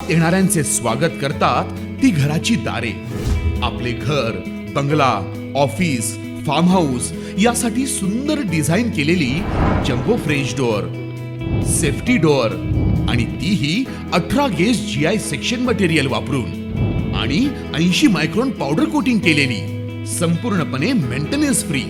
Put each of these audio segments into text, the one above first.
घरात येणाऱ्यांचे स्वागत करतात ती घराची दारे. आपले घर, बंगला, ऑफिस, फार्म हाऊस यासाठी सुंदर डिझाईन केलेली jumbo French door, safety door आणि तीही 18 गेज GI सेक्शन मटेरियल वापरून आणि 80 मायक्रॉन पावडर कोटिंग केलेली, संपूर्णपणे मेंटेनन्स फ्री.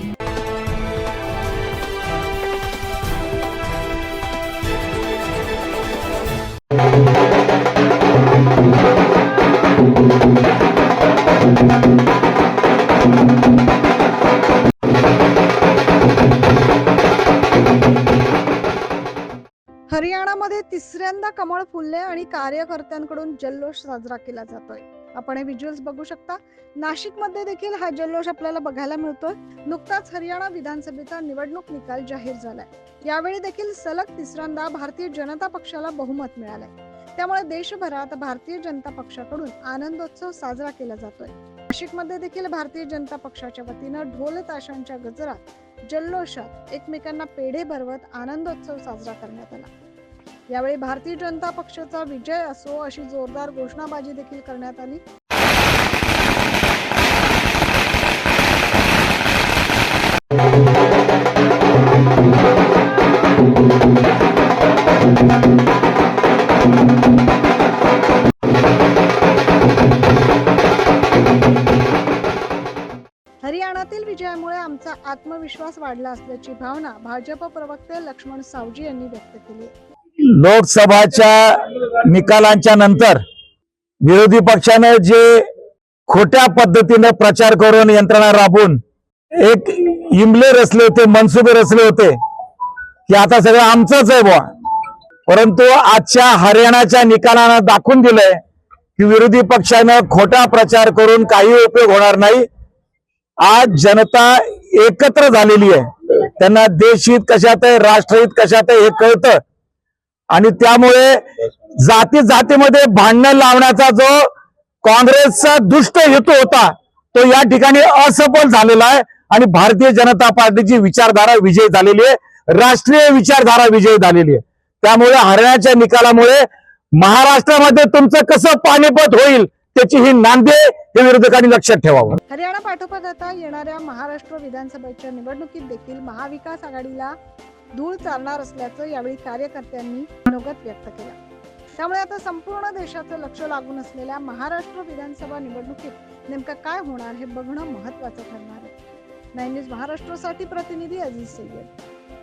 हरियाणामध्ये तिसऱ्यांदा कमळ फुलले आणि कार्यकर्त्यांकडून जल्लोष साजरा केला जातोय. आपण हे व्हिज्युअल्स बघू शकता. नाशिकमध्ये देखील हा जल्लोष आपल्याला बघायला मिळतोय. नुकताच हरियाणा विधानसभेचा निवडणूक निकाल जाहीर झालाय. यावेळी देखील सलग तिसऱ्यांदा भारतीय जनता पक्षाला बहुमत मिळालंय. त्यामुळे देशभरात भारतीय जनता पक्षाकडून आनंदोत्सव साजरा केला जातोय. नाशिकमध्ये देखील भारतीय जनता पक्षाच्या वतीनं ढोल ताशांच्या गजरात जल्लोषात एकमेकांना पेढे भरवत आनंदोत्सव साजरा करण्यात आला. यावेळी भारतीय जनता पक्षाचा विजय असो अशी जोरदार घोषणाबाजी देखील करण्यात आली. हरियाणातील विजयामुळे आमचा आत्मविश्वास वाढला असल्याची भावना भाजप प्रवक्ते लक्ष्मण सावजी यांनी व्यक्त केली. लोकसभाच्या निकालांच्या नंतर विरोधी पक्षाने जे खोट्या पद्धतीने प्रचार करून यंत्रणा राबवून एक इमले रचले होते, मनसुबे रचले होते की आता सगळं आमचंच आहे बुवा. परंतु आजच्या हरियाणाच्या निकालानं दाखवून दिलंय की विरोधी पक्षानं खोटा प्रचार करून काही उपयोग होणार नाही. आज जनता एकत्र झालेली आहे. त्यांना देशहित कशात आहे, राष्ट्रहित कशात आहे हे कळतं आणि त्यामुळे जाती जातीमध्ये भांडण लावण्याचा जो काँग्रेसचा दुष्ट हेतू होता तो या ठिकाणी असफल झालेला आहे आणि भारतीय जनता पार्टीची विचारधारा विजयी झालेली आहे, राष्ट्रीय विचारधारा विजयी झालेली आहे. त्यामुळे हरियाणाच्या निकालामुळे महाराष्ट्रामध्ये तुमचं कसं पानिपत होईल त्याची ही नांदी हे विरोधकांनी लक्षात ठेवावं. हरियाणा पाठोपाठ आता येणाऱ्या महाराष्ट्र विधानसभेच्या निवडणुकीत देखील महाविकास आघाडीला धूळ चालणार असल्याचं यावेळी कार्यकर्त्यांनी मनोगत व्यक्त केलं. त्यामुळे आता संपूर्ण देशाचं लक्ष लागून असलेल्या महाराष्ट्र विधानसभा निवडणुकीत नेमकं काय होणार हे बघणं महत्त्वाचं ठरणार आहे. 9 न्यूज महाराष्ट्रासाठी प्रतिनिधी अजीज सय्यद.